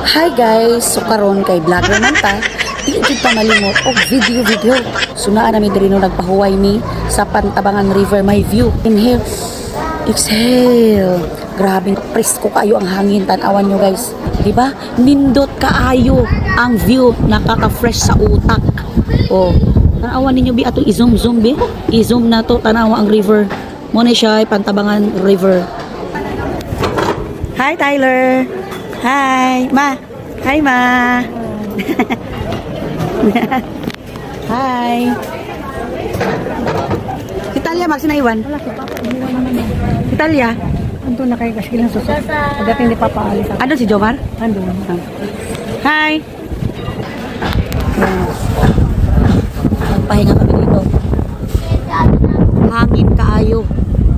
Hi guys, so karon kay vlogger man ta, di kita malimot og video. Sunaan namin diri no nagpahuway ni sa Pantabangan River, my view. Inhale, exhale. Grabe presko kayo ang hangin, tan-awan nyo guys. Di ba? Nindot kaayo ang view, nakaka-fresh sa utak. Oh, tan-awan ninyo bi atong i-zoom bi. I-zoom na to, tanawa ang river. Mo ni siya Pantabangan River. Hi Tyler. Hi, Ma. Hi, Ma. Hi. Si Talia, magsinaiwan? Wala si Papa, iniwan naman na. Si Talia? Andun na kayo kasi lang susok. Pagdating ni Papa alis ako. Ano si Jomar? Andun. Hi. Magpahinga kami dito. Hangin kaayo.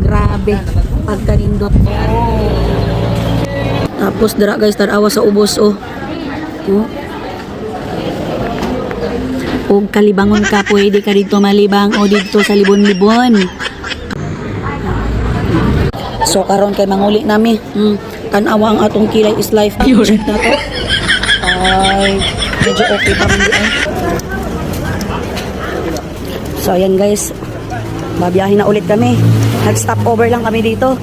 Grabe. Pagkanindot. Tapos dara guys, tarawa sa ubos oh. Oh. Og kalibangon ka, pwede ka dito malibang o dito sa libon-libon. So karon kay manguli nami. Tanawa ang atong kilay is life. Check na to. Ay, medyo okay pa man di ay. So ayan guys, babiyahin na ulit kami. Nag-stop over lang kami dito.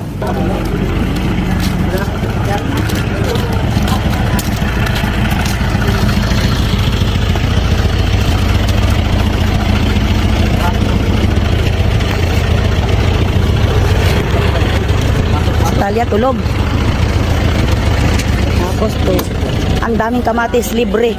Talia tulog. Tapos to, ang daming kamatis libre.